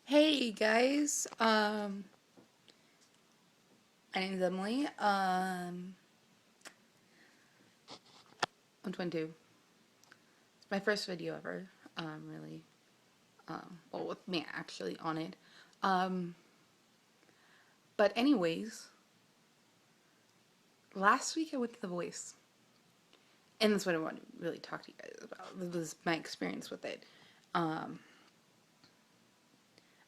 Hey guys, my name is Emily. I'm 22. It's my first video ever. Really. Well, with me actually on it. Um, but anyways, last week I went to The Voice, and that's what I want to really talk to you guys about. This was my experience with it. Um,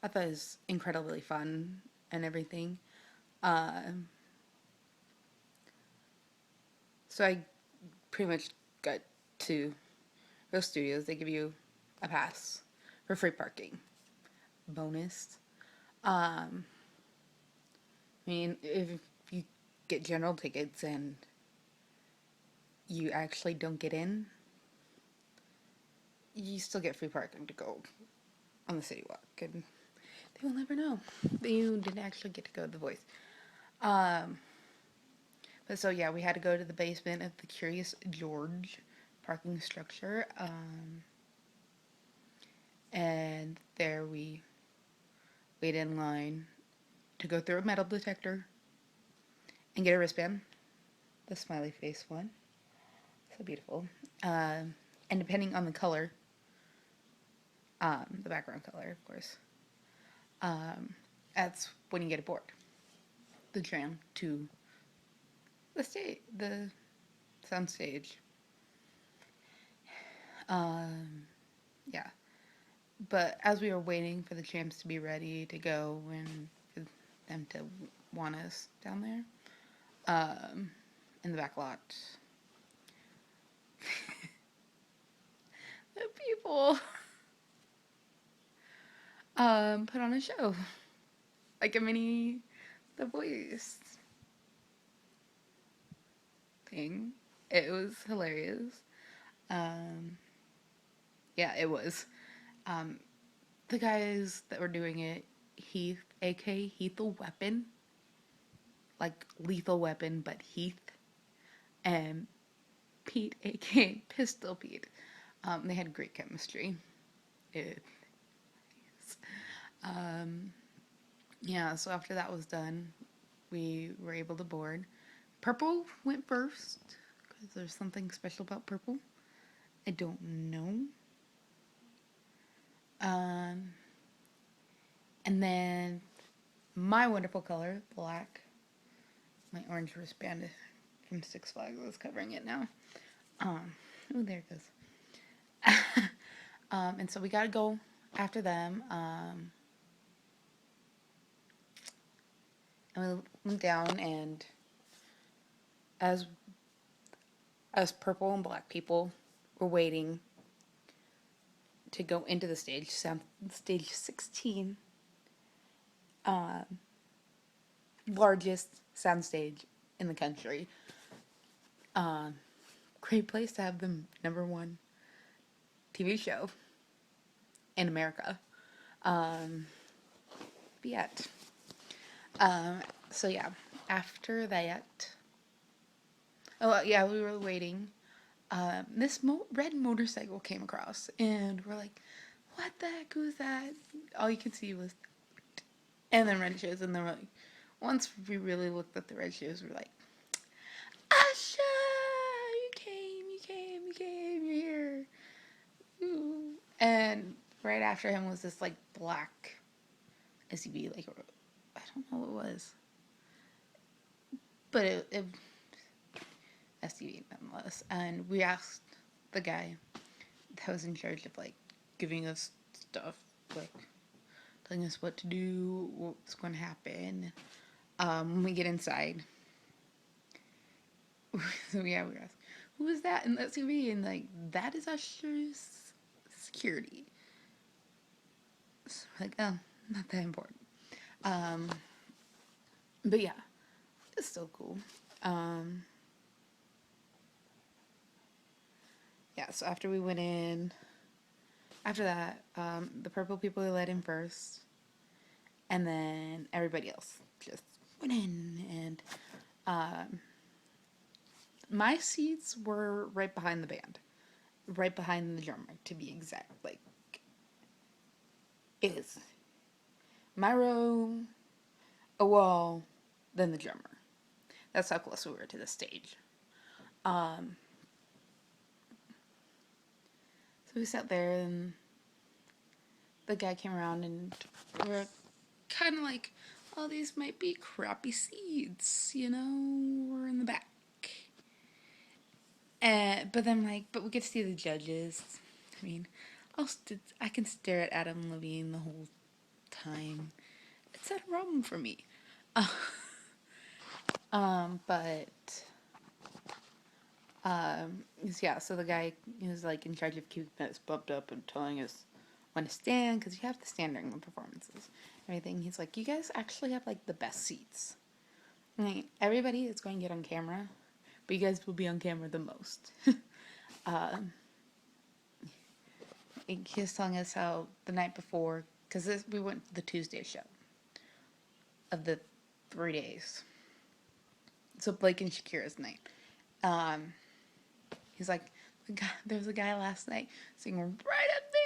I thought it was incredibly fun and everything. Um, so I pretty much got to those studios. They give you a pass for free parking. Bonus. Um, I mean, if you get general tickets and you actually don't get in, you still get free parking to go on the city walk, and they will never know that you didn't actually get to go to The Voice. Um, but so yeah, we had to go to the basement of the Curious George parking structure, and there we waited in line to go through a metal detector and get a wristband, the smiley face one. So beautiful. And depending on the color, the background color, of course, um, that's when you get aboard the tram to the sound stage. Um, yeah. But as we were waiting for the trams to be ready to go and for them to want us down there, in the back lot, the people put on a show, like a mini The Voice thing. It was hilarious. Um, yeah, it was. Um, the guys that were doing it, Heath, aka Lethal Weapon, like Lethal Weapon, but Heath, and Pete, aka Pistol Pete. They had great chemistry. It, um, yeah, so after that was done, we were able to board. Purple went first because there's something special about purple. I don't know. Um, and then my wonderful color, black. My orange wristband from Six Flags is covering it now. Oh, there it goes. And so we gotta go after them. And we went down, and as purple and black people were waiting to go into the stage, stage 16, largest soundstage in the country. Great place to have the #1 TV show in America. But yet. So yeah, after that, oh yeah, we were waiting. This red motorcycle came across, and we're like, "What the heck was that?" All you could see was, and then red shoes, and then we're like, once we really looked at the red shoes, we're like, "Asha, you came, you're here." Ooh. And right after him was this like black SUV, like I don't know what it was, but it SUV nonetheless. And we asked the guy that was in charge of like giving us stuff, like telling us what to do, what's going to happen. When we get inside, so yeah, we asked, "Who is that in the SUV?" And like, that is Usher's security. So like, oh, not that important. Um, but yeah, it's still cool. Um, yeah, so after we went in, after that, the purple people let in first, and then everybody else just went in. And my seats were right behind the band, right behind the drummer, to be exact. Like, it was my row, a wall, then the drummer. That's how close we were to the stage. Um, so we sat there, and the guy came around, and we were kind of like, oh, these might be crappy seats, you know, we're in the back. But then, like, but we get to see the judges. I mean, I can stare at Adam Levine the whole time. It's not a problem for me. But yeah, so the guy is like in charge of keeping us bumped up and telling us when to stand, because you have to stand during the performances. Everything. He's like, you guys actually have like the best seats. Like, everybody is going to get on camera, but you guys will be on camera the most. He was telling us how the night before, because we went to the Tuesday show of the 3 days. So Blake and Shakira's night. He's like, there was a guy last night singing right up there.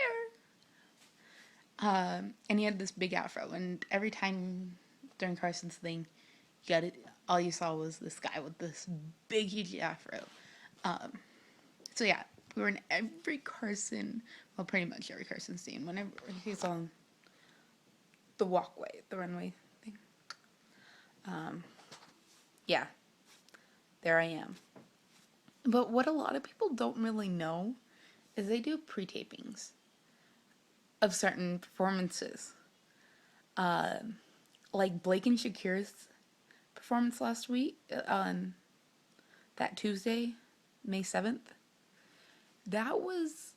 And he had this big afro, and every time during Carson's thing, all you saw was this guy with this big, huge afro. So yeah, we were in every Carson, well, pretty much every Carson scene, whenever he's on the walkway, the runway thing. Yeah, there I am. But what a lot of people don't really know is they do pre-tapings of certain performances. Like Blake and Shakira's performance last week, on that Tuesday, May 7th. That was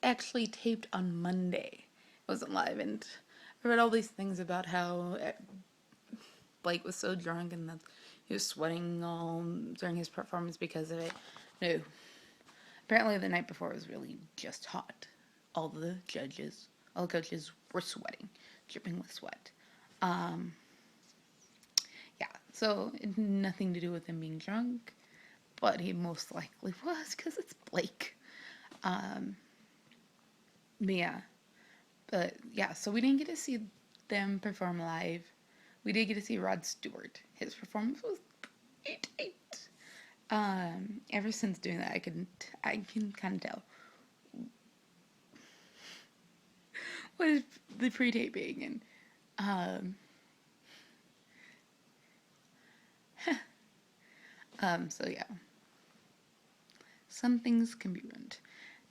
actually taped on Monday. It wasn't live, and I read all these things about how Blake was so drunk and that he was sweating all during his performance because of it. No. Apparently the night before was really just hot. All the coaches were sweating, dripping with sweat. Yeah, so it had nothing to do with him being drunk, but he most likely was because it's Blake. But yeah, so we didn't get to see them perform live. We did get to see Rod Stewart. His performance was great. Ever since doing that, I can kind of tell what is the pre-taping, and so yeah, some things can be ruined.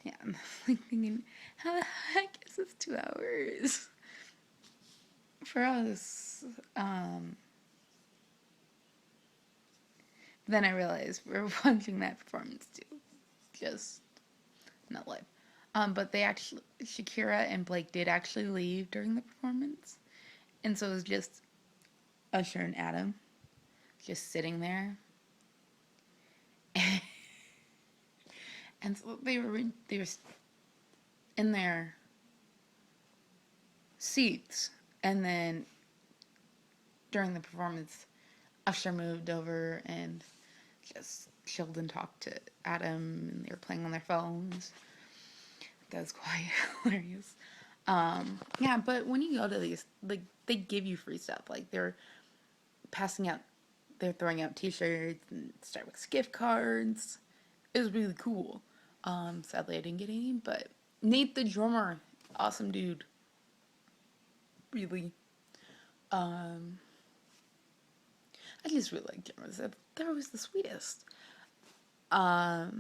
Yeah, I'm like thinking, how the heck is this 2 hours for us? Then I realized we're watching that performance too, just not live. But Shakira and Blake did actually leave during the performance, and so it was just Usher and Adam just sitting there. And so they were in their seats, and then during the performance, Usher moved over and just chilled and talked to Adam, and they were playing on their phones. That was quite hilarious. Yeah, but when you go to these, like, they give you free stuff. Like, they're throwing out t-shirts and Starbucks gift cards. It was really cool. Sadly I didn't get any, but Nate the drummer, awesome dude. Really. I just really like drummers. They're always the sweetest. But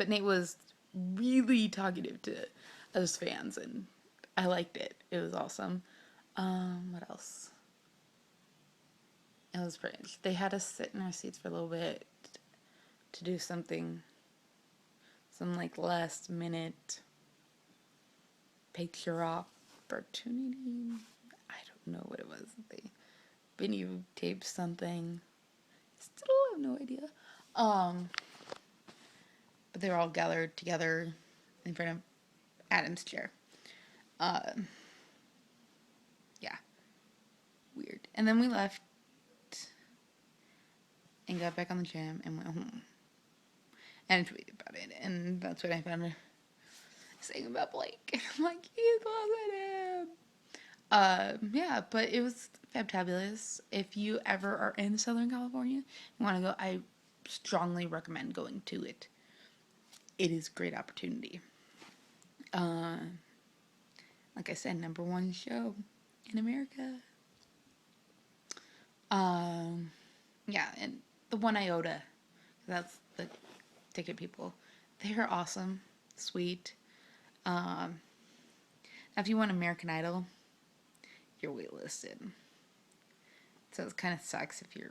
Nate was really talkative to us fans, and I liked it. It was awesome. What else? It was pretty. They had us sit in our seats for a little bit to do some like last minute picture opportunity. I don't know what it was. They video taped something. Still have no idea. But they were all gathered together in front of Adam's chair. Yeah. Weird. And then we left and got back on the tram and went home. And tweeted about it. And that's when I found her saying about Blake. And I'm like, he's closer to him. Yeah, but it was fantabulous. If you ever are in Southern California, you want to go, I strongly recommend going to it. It is a great opportunity. Uh, like I said, number one show in America. Um, yeah, and the One Iota, that's the ticket people. They're awesome, sweet. Um, if you want American Idol, you're waitlisted. So it kind of sucks if you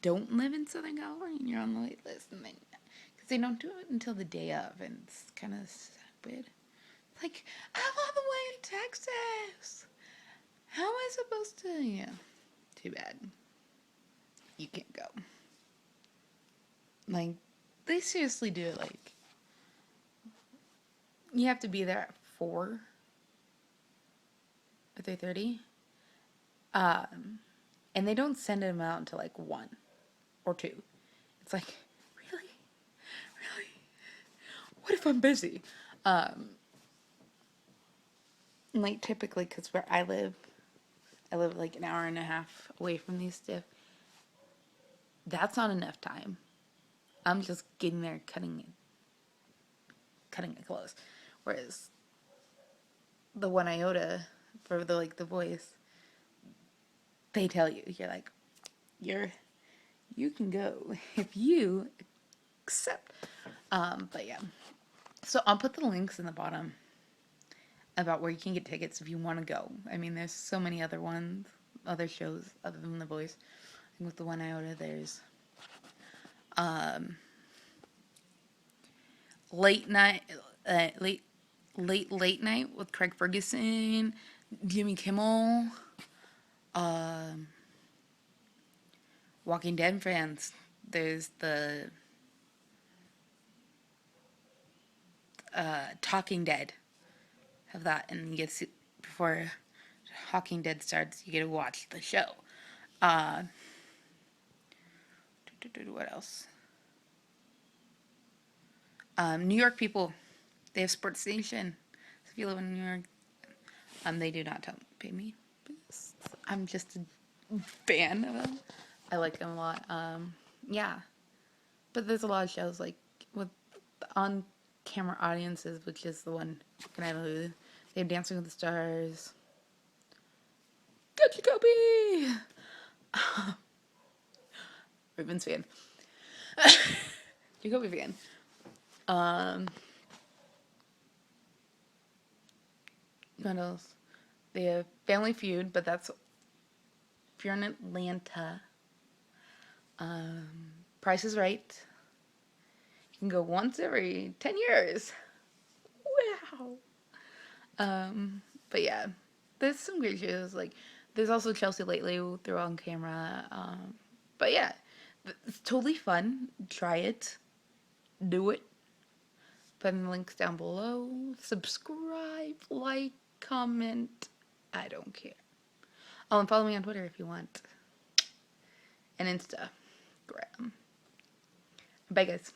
don't live in Southern California and you're on the wait list, and then because they don't do it until the day of, and it's kind of stupid. Like, I'm all the way in Texas. How am I supposed to? Yeah, too bad. You can't go. Like, they seriously do it. Like, you have to be there at 4 or 3:30. And they don't send them out until like 1 or 2. It's like, really? Really? What if I'm busy? Like, typically, because where I live like an hour and a half away from these stuff. That's not enough time. I'm just getting there, cutting it close. Whereas the One Iota for the voice, they tell you, you're like, you can go if you accept. But yeah. So I'll put the links in the bottom about where you can get tickets if you want to go. I mean, there's so many other shows other than The Voice. And with the One Iota, there's late night, late night with Craig Ferguson, Jimmy Kimmel, Walking Dead fans. There's the Talking Dead. Have that, and you get to see, before Talking Dead starts, you get to watch the show. What else? New York people, they have Sports Station. So if you live in New York, they do not pay me. I'm just a fan of them. I like them a lot. Yeah, but there's a lot of shows like with on-camera audiences, which is the one can I lose? They have Dancing with the Stars. Go Jacoby! Ravens fan. Jacoby fan. What else? They have Family Feud, but that's if you're in Atlanta. Price is Right. You can go once every 10 years. Wow. But yeah, there's some great shows. Like, there's also Chelsea Lately through on camera. But yeah, it's totally fun. Try it. Do it. Put in the links down below. Subscribe, like, comment. I don't care. Oh, and follow me on Twitter if you want. And Instagram. Bye, guys.